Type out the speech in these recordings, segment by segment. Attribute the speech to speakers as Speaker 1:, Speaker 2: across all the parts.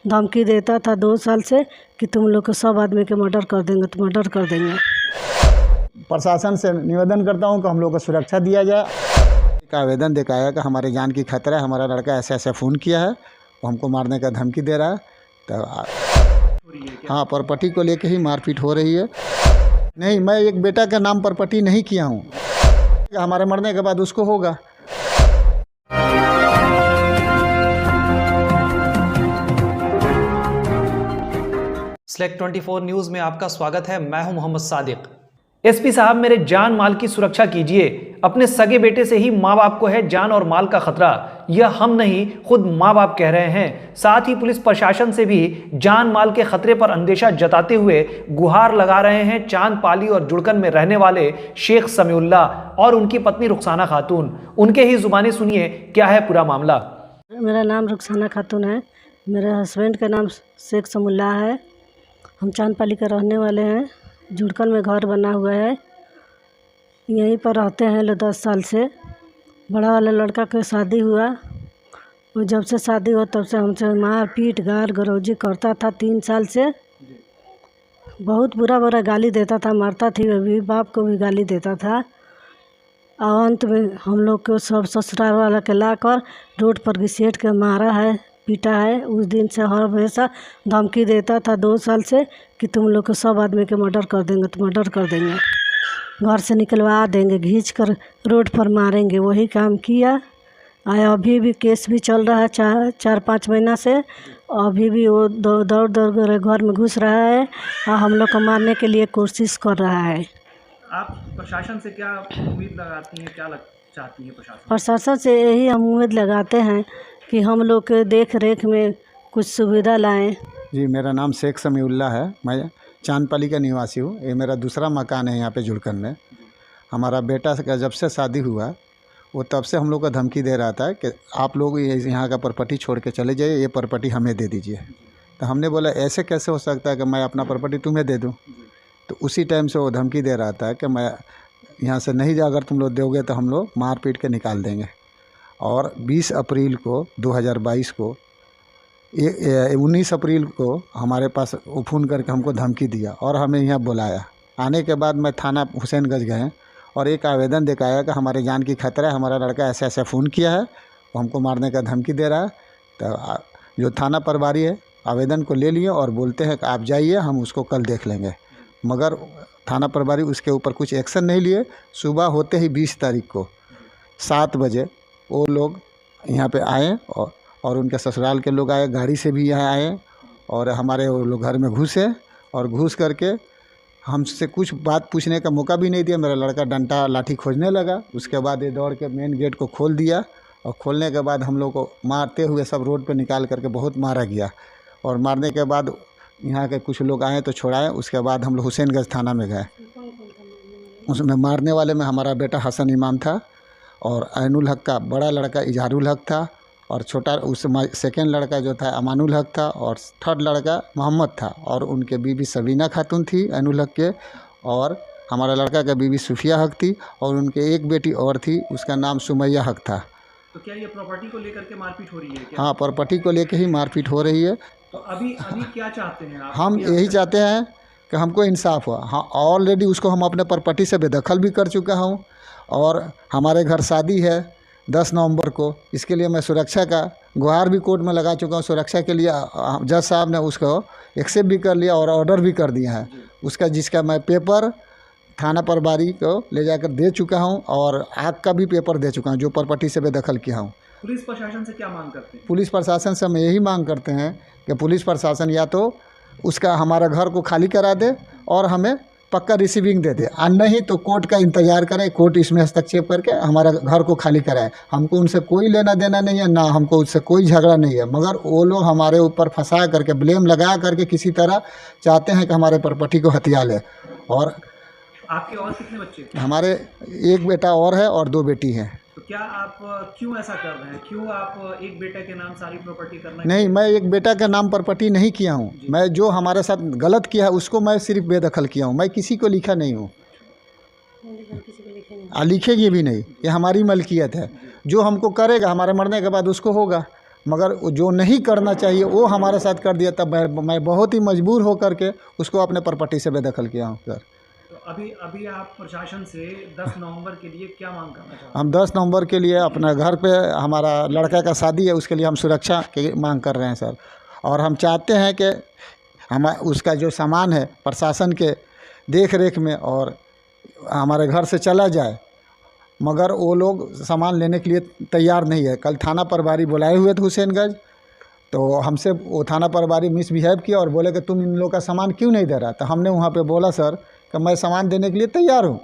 Speaker 1: धमकी देता था 2 साल से कि तुम लोग को सब आदमी के मर्डर कर देंगे, तो मर्डर कर देंगे।
Speaker 2: प्रशासन से निवेदन करता हूं कि हम लोग को सुरक्षा दिया जाए। एक आवेदन दिखाया कि हमारे जान की खतरा है, हमारा लड़का ऐसे ऐसे फ़ोन किया है, वो हमको मारने का धमकी दे रहा है। तो हाँ, प्रॉपर्टी को लेके ही मारपीट हो रही है। नहीं, मैं एक बेटा के नाम प्रॉपर्टी नहीं किया हूँ, हमारे मरने के बाद उसको होगा।
Speaker 3: SLEC 24 न्यूज़ में आपका स्वागत है। मैं हूं मोहम्मद सादिक। एसपी साहब, मेरे जान माल की सुरक्षा कीजिए। अपने सगे बेटे से ही माँ बाप को है जान और माल का खतरा। यह हम नहीं, खुद माँ बाप कह रहे हैं। साथ ही पुलिस प्रशासन से भी जान माल के खतरे पर अंदेशा जताते हुए गुहार लगा रहे हैं चांदपाली और जुड़कन में रहने वाले शेख समीउल्लाह और उनकी पत्नी रुखसाना खातून। उनके ही जुबानी सुनिए क्या है पूरा मामला।
Speaker 1: मेरा नाम रुखसाना खातून है, मेरे हस्बैंड का नाम शेख समीउल्लाह है। हम चांदपाली के रहने वाले हैं। जुड़कन में घर बना हुआ है, यहीं पर रहते हैं लोग 10 साल से। बड़ा वाला लड़का के शादी हुआ, वो जब से शादी हुआ तब से हमसे मार पीट गार गरौजी करता था। 3 साल से बहुत बुरा बुरा गाली देता था, मारता थी, भी बाप को भी गाली देता था। और अंत में हम लोग को सब ससुराल वाला के लाकर रोड पर घसीट के मारा है, पीटा है। उस दिन से हर हमेशा धमकी देता था 2 साल से कि तुम लोग को सब आदमी के मर्डर कर देंगे, तो मर्डर कर देंगे, घर से निकलवा देंगे, खींच कर रोड पर मारेंगे। वही काम किया। अभी भी केस भी चल रहा है 4-5 महीना से। अभी भी वो दौड़ दौड़ कर घर में घुस रहा है और हम लोग को मारने के लिए कोशिश कर रहा है।
Speaker 3: आप प्रशासन से क्या उम्मीद लगाती हैं, क्या चाहती हैं प्रशासन?
Speaker 1: प्रशासन से यही हम उम्मीद लगाते हैं कि हम लोग के देख रेख में कुछ सुविधा लाएं।
Speaker 2: जी, मेरा नाम शेख समीउल्लाह है, मैं चांदपाली का निवासी हूँ। ये मेरा दूसरा मकान है यहाँ पे जुड़कन में। हमारा बेटा का जब से शादी हुआ वो तब से हम लोग को धमकी दे रहा था कि आप लोग यहाँ का प्रॉपर्टी छोड़ के चले जाइए, ये प्रॉपर्टी हमें दे दीजिए। तो हमने बोला ऐसे कैसे हो सकता है कि मैं अपना प्रॉपर्टी तुम्हें दे दूँ। तो उसी टाइम से वो धमकी दे रहा था कि मैं यहाँ से नहीं जा, अगर तुम लोग दोगे तो हम लोग मार पीट के निकाल देंगे। और 20 अप्रैल को 2022 को 19 अप्रैल को हमारे पास फ़ोन करके हमको धमकी दिया और हमें यहाँ बुलाया। आने के बाद मैं थाना हुसैनगंज गए और एक आवेदन दिखाया कि हमारे जान की खतरा है, हमारा लड़का ऐसे ऐसे फ़ोन किया है, वो हमको मारने का धमकी दे रहा है। तो जो थाना प्रभारी है आवेदन को ले लिए और बोलते हैं कि आप जाइए, हम उसको कल देख लेंगे। मगर थाना प्रभारी उसके ऊपर कुछ एक्शन नहीं लिए। सुबह होते ही 20 तारीख को 7 बजे वो लोग यहाँ पे आए और उनके ससुराल के लोग आए, गाड़ी से भी यहाँ आए और हमारे वो लोग घर में घुसे और घुस करके हमसे कुछ बात पूछने का मौका भी नहीं दिया। मेरा लड़का डंडा लाठी खोजने लगा। उसके बाद ये दौड़ के मेन गेट को खोल दिया और खोलने के बाद हम लोग को मारते हुए सब रोड पे निकाल करके बहुत मारा गया। और मारने के बाद यहाँ के कुछ लोग आए तो छुड़ाए। उसके बाद हम लोग हुसैनगंज थाना में गए। उसमें मारने वाले में हमारा बेटा हसन इमाम था और ऐनुल हक का बड़ा लड़का इजहारुल हक था और छोटा उस सेकेंड लड़का जो था अमानुल हक था और थर्ड लड़का मोहम्मद था। और उनके बीवी सबीना खातून थी ऐनुल हक के, और हमारा लड़का का बीवी सुफिया हक थी और उनके एक बेटी और थी, उसका नाम सुमैया हक था।
Speaker 3: तो क्या ये प्रॉपर्टी को लेकर के मारपीट हो रही है क्या?
Speaker 2: हाँ, प्रॉपर्टी को लेकर ही मारपीट हो रही है।
Speaker 3: तो अभी क्या चाहते हैं आप?
Speaker 2: हम यही चाहते हैं कि हमको इंसाफ हुआ। हाँ, ऑलरेडी उसको हम अपने प्रॉपर्टी से बेदखल भी कर चुका हूँ और हमारे घर शादी है 10 नवंबर को। इसके लिए मैं सुरक्षा का गुहार भी कोर्ट में लगा चुका हूँ। सुरक्षा के लिए जज साहब ने उसको एक्सेप्ट भी कर लिया और ऑर्डर भी कर दिया है उसका, जिसका मैं पेपर थाना प्रभारी को ले जाकर दे चुका हूँ और आग का भी पेपर दे चुका हूँ जो प्रॉपर्टी से बेदखल किया हूँ।
Speaker 3: पुलिस प्रशासन से क्या मांग करते हैं?
Speaker 2: पुलिस प्रशासन से हम यही मांग करते हैं कि पुलिस प्रशासन या तो उसका हमारा घर को खाली करा दे और हमें पक्का रिसीविंग दे दे, और नहीं तो कोर्ट का इंतज़ार करें, कोर्ट इसमें हस्तक्षेप करके हमारा घर को खाली कराए। हमको उनसे कोई लेना देना नहीं है, ना हमको उससे कोई झगड़ा नहीं है, मगर वो लोग हमारे ऊपर फंसा करके ब्लेम लगा करके किसी तरह चाहते हैं कि हमारे प्रॉपर्टी को हथिया ले। और
Speaker 3: आपके और कितने बच्चे?
Speaker 2: हमारे एक बेटा और है और 2 बेटी हैं।
Speaker 3: तो क्या आप क्यों ऐसा कर रहे हैं? क्यों आप एक बेटे के नाम सारी प्रॉपर्टी करना?
Speaker 2: नहीं, मैं एक बेटा का नाम प्रॉपर्टी नहीं किया हूँ। मैं जो हमारे साथ गलत किया है उसको मैं सिर्फ बेदखल किया हूँ। मैं किसी को लिखा नहीं हूँ, लिखेगी भी नहीं। ये हमारी मलकियत है। जो हमको करेगा हमारे मरने के बाद उसको होगा। मगर जो नहीं करना चाहिए वो हमारे साथ कर दिया। तब मैं बहुत ही मजबूर हो करके उसको अपने प्रॉपर्टी से बेदखल किया हूँ सर।
Speaker 3: तो अभी आप प्रशासन से 10 नवंबर के लिए क्या मांग करना चाहते हैं?
Speaker 2: हम 10 नवंबर के लिए अपने घर पे हमारा लड़का का शादी है, उसके लिए हम सुरक्षा की मांग कर रहे हैं सर। और हम चाहते हैं कि हम उसका जो सामान है प्रशासन के देख रेख में और हमारे घर से चला जाए, मगर वो लोग सामान लेने के लिए तैयार नहीं है। कल थाना प्रभारी बुलाए हुए थे हुसैनगंज, तो हमसे वो थाना प्रभारी मिसबिहेव किया और बोले कि तुम इन लोग का सामान क्यों नहीं दे रहा। तो हमने वहाँ पे बोला सर कि मैं सामान देने के लिए तैयार हूँ,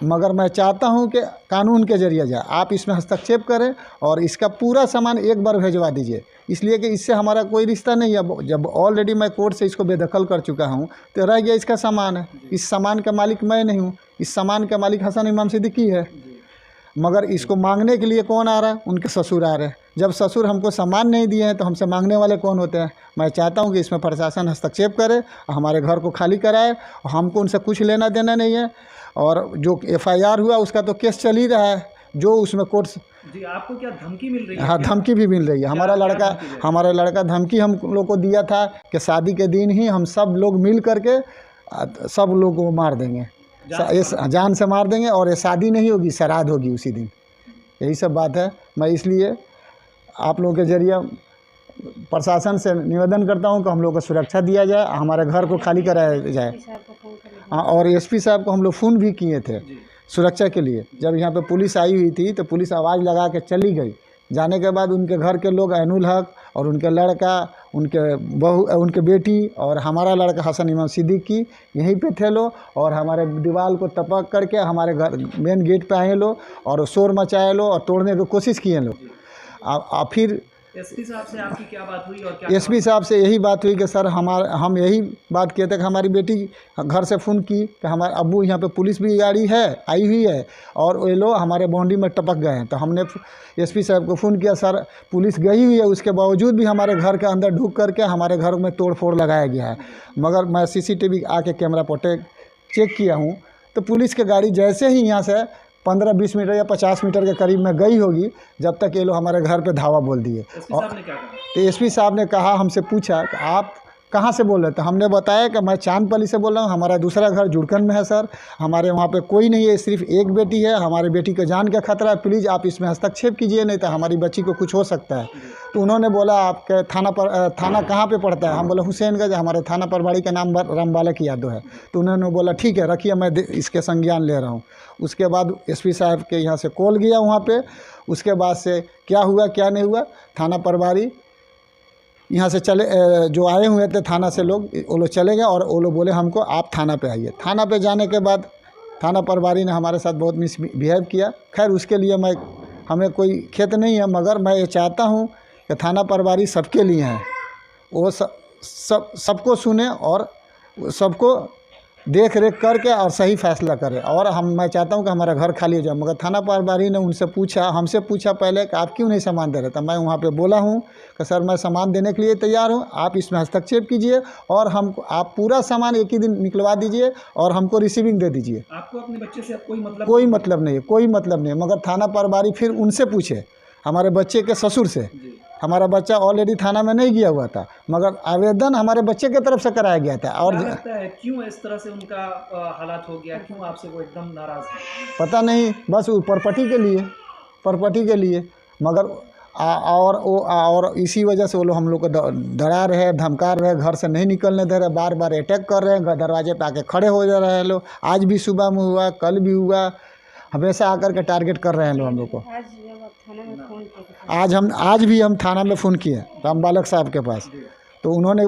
Speaker 2: मगर मैं चाहता हूँ कि कानून के जरिए जाए, आप इसमें हस्तक्षेप करें और इसका पूरा सामान एक बार भिजवा दीजिए। इसलिए कि इससे हमारा कोई रिश्ता नहीं है। जब ऑलरेडी मैं कोर्ट से इसको बेदखल कर चुका हूँ तो रह गया इसका सामान है। इस सामान का मालिक मैं नहीं हूँ, इस सामान का मालिक हसन इमाम सिद्दीकी है। मगर इसको मांगने के लिए कौन आ रहा है? उनके ससुर आ रहे हैं। जब ससुर हमको सामान नहीं दिए हैं तो हमसे मांगने वाले कौन होते हैं? मैं चाहता हूं कि इसमें प्रशासन हस्तक्षेप करे, हमारे घर को खाली कराए। हमको उनसे कुछ लेना देना नहीं है। और जो FIR हुआ उसका तो केस चल ही रहा है, जो उसमें कोर्ट।
Speaker 3: जी, आपको क्या धमकी मिल रही है?
Speaker 2: हाँ, धमकी भी मिल रही है। हमारा लड़का धमकी हम लोग को दिया था कि शादी के दिन ही हम सब लोग मिल करके सब लोग को मार देंगे, जान से मार देंगे, और ये शादी नहीं होगी, श्राद्ध होगी उसी दिन। यही सब बात है। मैं इसलिए आप लोगों के जरिए प्रशासन से निवेदन करता हूं कि हम लोग को सुरक्षा दिया जाए, हमारे घर को खाली कराया जाए। हाँ, और SP साहब को हम लोग फ़ोन भी किए थे सुरक्षा के लिए। जब यहाँ पे पुलिस आई हुई थी तो पुलिस आवाज़ लगा के चली गई। जाने के बाद उनके घर के लोग ऐनुल हक और उनके लड़का, उनके बहू, उनके बेटी और हमारा लड़का हसन इमाम सिद्दीकी यहीं पे थे लो, और हमारे दीवार को टपक करके हमारे घर मेन गेट पे आए लो और शोर मचाए लो और तोड़ने की कोशिश किए लो। फिर
Speaker 3: SP साहब से आपकी क्या बात हुई और क्या?
Speaker 2: SP साहब से यही बात हुई कि सर हम यही बात किए थे कि हमारी बेटी घर से फ़ोन की कि हमारे अब्बू यहाँ पे पुलिस भी गाड़ी है आई हुई है और ये लोग हमारे बाउंड्री में टपक गए हैं। तो हमने SP साहब को फ़ोन किया, सर पुलिस गई हुई है, उसके बावजूद भी हमारे घर के अंदर ढुक करके हमारे घर में तोड़ फोड़ लगाया गया है। मगर मैं CCTV आके कैमरा फुटेज चेक किया हूँ तो पुलिस की गाड़ी जैसे ही यहाँ से 15-20 मीटर या 50 मीटर के करीब में गई होगी, जब तक ये लोग हमारे घर पे धावा बोल दिए। तो SP साहब ने कहा, हमसे पूछा कि आप कहाँ से बोल रहे थे? हमने बताया कि मैं चांदपली से बोल रहा हूँ, हमारा दूसरा घर जुड़कन में है सर, हमारे वहाँ पे कोई नहीं है, सिर्फ एक बेटी है, हमारी बेटी को जान का खतरा है, प्लीज़ आप इसमें हस्तक्षेप कीजिए, नहीं तो हमारी बच्ची को कुछ हो सकता है। तो उन्होंने बोला आपके थाना कहाँ पे पड़ता है? हम बोला हुसैनगंज, हमारे थाना प्रभारी का नाम रामबालक यादव है। तो उन्होंने बोला ठीक है रखिए, मैं इसके संज्ञान ले रहा हूँ। उसके बाद SP साहब के यहाँ से कॉल गया वहाँ पे। उसके बाद से क्या हुआ क्या नहीं हुआ, थाना प्रभारी यहाँ से चले, जो आए हुए थे थाना से लोग, वो लोग चले गए और वो लोग बोले हमको आप थाना पे आइए। थाना पे जाने के बाद थाना प्रभारी ने हमारे साथ बहुत मिसबिहेव किया। खैर उसके लिए हमें कोई खेत नहीं है, मगर मैं ये चाहता हूँ कि थाना प्रभारी सबके लिए हैं, वो सबको सुने और सबको देख रेख करके और सही फैसला करे। और मैं चाहता हूं कि हमारा घर खाली हो जाए। मगर थाना प्रभारी ने हमसे पूछा पहले कि आप क्यों नहीं सामान दे रहे? तो मैं वहां पे बोला हूं कि सर मैं सामान देने के लिए तैयार हूं, आप इसमें हस्तक्षेप कीजिए और आप पूरा सामान एक ही दिन निकलवा दीजिए और हमको रिसीविंग दे दीजिए।
Speaker 3: आपको अपने बच्चे से कोई मतलब
Speaker 2: नहीं है, कोई मतलब नहीं है। मगर थाना प्रभारी फिर उनसे पूछे, हमारे बच्चे के ससुर से। हमारा बच्चा ऑलरेडी थाना में नहीं गया हुआ था, मगर आवेदन हमारे बच्चे की तरफ से कराया गया था। और
Speaker 3: लगता है क्यों इस तरह से उनका हालात हो गया, क्यों आपसे वो एकदम नाराज़ है?
Speaker 2: पता नहीं, बस प्रॉपर्टी के लिए। मगर और इसी वजह से वो लोग हम लोग को डरा रहे, धमका रहे, घर से नहीं निकलने दे रहे, बार बार अटैक कर रहे हैं, दरवाजे पे आके खड़े हो जा रहे हैं लोग। आज भी सुबह में हुआ, कल भी हुआ, हमेशा आकर के टारगेट कर रहे हैं लोग हम लोग को। आज भी हम थाना में फ़ोन किए रामबालक साहब के पास। तो उन्होंने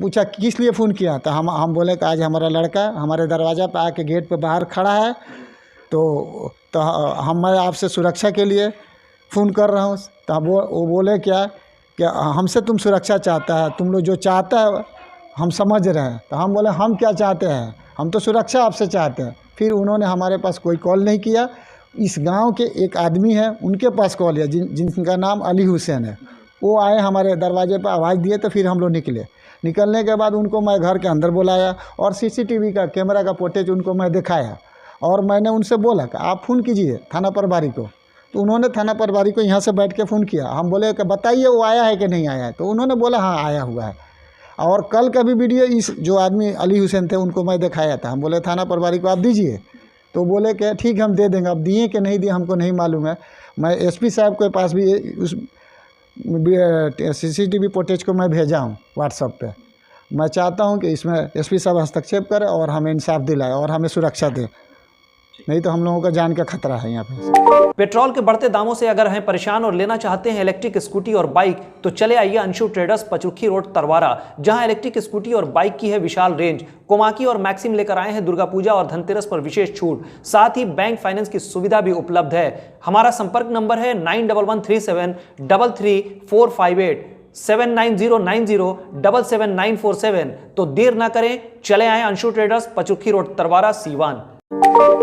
Speaker 2: पूछा किस लिए फ़ोन किया? तो हम बोले कि आज हमारा लड़का हमारे दरवाज़ा पे आके गेट पे बाहर खड़ा है, तो मैं आपसे सुरक्षा के लिए फ़ोन कर रहा हूँ। तो वो बोले क्या कि हमसे तुम सुरक्षा चाहता है, तुम लोग जो चाहता है हम समझ रहे हैं। तो हम बोले हम क्या चाहते हैं, हम तो सुरक्षा आपसे चाहते हैं। फिर उन्होंने हमारे पास कोई कॉल नहीं किया। इस गांव के एक आदमी है, उनके पास कॉल है, जिनका नाम अली हुसैन है। वो आए हमारे दरवाजे पर, आवाज़ दिए, तो फिर हम लोग निकलने के बाद उनको मैं घर के अंदर बुलाया और CCTV का कैमरा का फुटेज उनको मैं दिखाया। और मैंने उनसे बोला कि आप फ़ोन कीजिए थाना प्रभारी को, तो उन्होंने थाना प्रभारी को यहाँ से बैठ के फ़ोन किया। हम बोले कि बताइए वो आया है कि नहीं आया है, तो उन्होंने बोला हाँ आया हुआ है। और कल का भी वीडियो इस जो आदमी अली हुसैन थे उनको मैं दिखाया था। हम बोले थाना प्रभारी को आप दीजिए, तो बोले कि ठीक हम दे देंगे। अब दिए कि नहीं दिए हमको नहीं मालूम है। मैं एसपी साहब के पास भी उस CCTV फुटेज को मैं भेजा हूँ व्हाट्सएप पे। मैं चाहता हूँ कि इसमें एसपी साहब हस्तक्षेप करें और हमें इंसाफ दिलाए और हमें सुरक्षा दें, नहीं तो हम लोगों का जान का खतरा है यहाँ पे।
Speaker 3: पेट्रोल के बढ़ते दामों से अगर हैं परेशान और लेना चाहते हैं इलेक्ट्रिक स्कूटी और बाइक, तो चले आइए अंशु ट्रेडर्स, पचरुखी रोड, तरवारा, जहां इलेक्ट्रिक स्कूटी और बाइक की है विशाल रेंज। कोमाकी और मैक्सिम लेकर आए हैं दुर्गा पूजा और धनतेरस पर विशेष छूट, साथ ही बैंक फाइनेंस की सुविधा भी उपलब्ध है। हमारा संपर्क नंबर है 9113733458 7909077947। तो देर ना करें, चले आए अंशु ट्रेडर्स, पचरुखी रोड, तरवारा, सीवान।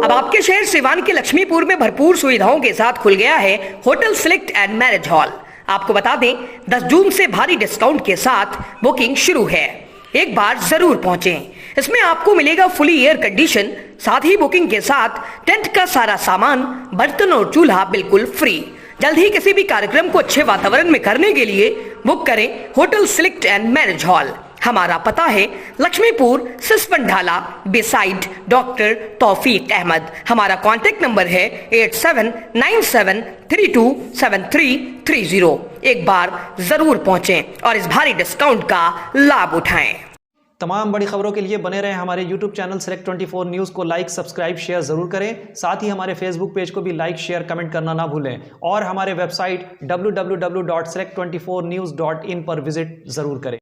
Speaker 4: अब आपके शहर सिवान के लक्ष्मीपुर में भरपूर सुविधाओं के साथ खुल गया है hotel select and marriage hall. आपको बता दें 10 जून से भारी डिस्काउंट के साथ बुकिंग शुरू है। एक बार जरूर पहुंचें। इसमें आपको मिलेगा फुली एयर कंडीशन, साथ ही बुकिंग के साथ टेंट का सारा सामान, बर्तन और चूल्हा बिल्कुल फ्री। जल्द ही किसी भी कार्यक्रम को अच्छे वातावरण में करने के लिए बुक करें hotel select and marriage hall. हमारा पता है लक्ष्मीपुर, सिसवन ढाला, बिसाइड डॉक्टर तौफीक अहमद। हमारा कॉन्टेक्ट नंबर है 8797327330। एक बार जरूर पहुंचें और इस भारी डिस्काउंट का लाभ उठाएं।
Speaker 3: तमाम बड़ी खबरों के लिए बने रहें हमारे YouTube चैनल Select 24 न्यूज़ को लाइक, सब्सक्राइब, शेयर ज़रूर करें। साथ ही हमारे Facebook पेज को भी लाइक, शेयर, कमेंट करना ना भूलें और हमारे वेबसाइट www.select24news.in पर विजिट ज़रूर करें।